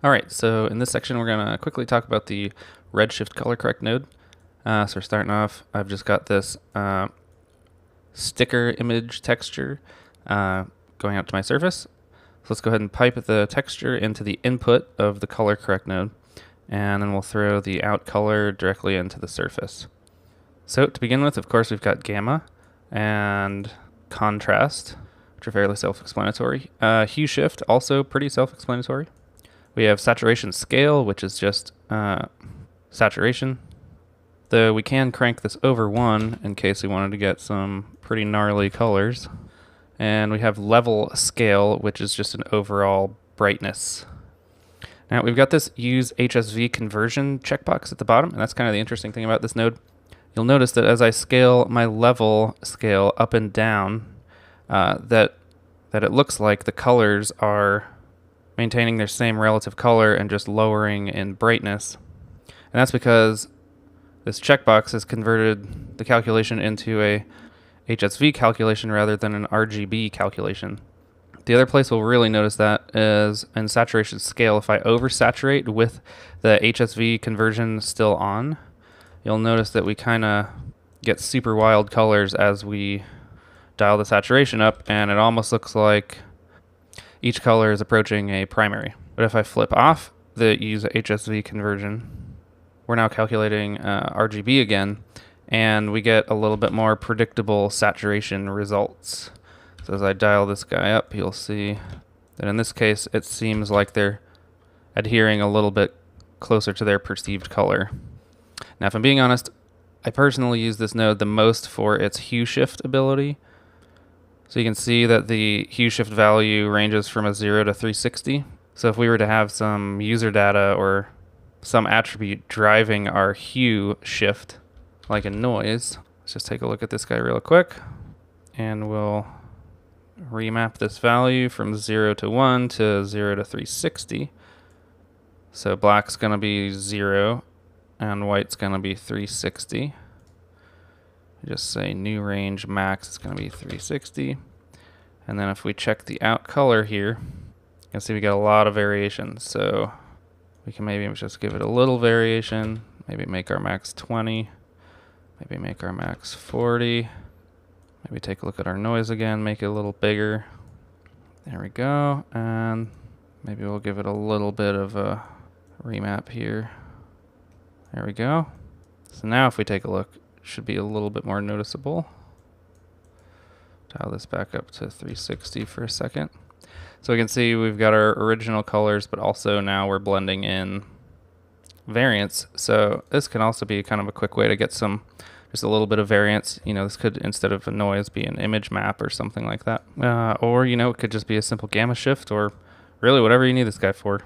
All right, so in this section, we're going to quickly talk about the redshift color correct node. So we're starting off, I've just got this sticker image texture going out to my surface. So let's go ahead and pipe the texture into the input of the color correct node, and then we'll throw the out color directly into the surface. So to begin with, of course, we've got gamma and contrast, which are fairly self-explanatory. Hue shift, also pretty self-explanatory. We have saturation scale, which is just saturation. Though we can crank this over 1 in case we wanted to get some pretty gnarly colors. And we have level scale, which is just an overall brightness. Now we've got this use HSV conversion checkbox at the bottom, and that's kind of the interesting thing about this node. You'll notice that as I scale my level scale up and down, that it looks like the colors are maintaining their same relative color and just lowering in brightness. And that's because this checkbox has converted the calculation into a HSV calculation rather than an RGB calculation. The other place we'll really notice that is in saturation scale. If I oversaturate with the HSV conversion still on, you'll notice that we kind of get super wild colors as we dial the saturation up, and it almost looks like each color is approaching a primary. But if I flip off the use HSV conversion, we're now calculating RGB again, and we get a little bit more predictable saturation results. So as I dial this guy up, you'll see that in this case, it seems like they're adhering a little bit closer to their perceived color. Now, if I'm being honest, I personally use this node the most for its hue shift ability. So you can see that the hue shift value ranges from a 0 to 360. So if we were to have some user data or some attribute driving our hue shift, like a noise, let's just take a look at this guy real quick, and we'll remap this value from 0 to 1 to 0 to 360. So black's going to be 0 and white's going to be 360. Just say new range max is going to be 360. And then if we check the out color here, you can see we get a lot of variations. So we can maybe just give it a little variation, maybe make our max 20, maybe make our max 40, maybe take a look at our noise again, make it a little bigger. There we go. And maybe we'll give it a little bit of a remap here. There we go. So now if we take a look, should be a little bit more noticeable. Dial this back up to 360 for a second. So we can see we've got our original colors, but also now we're blending in variants. So this can also be kind of a quick way to get some, just a little bit of variance. You know, this could, instead of a noise, be an image map or something like that. Or, you know, it could just be a simple gamma shift, or really whatever you need this guy for.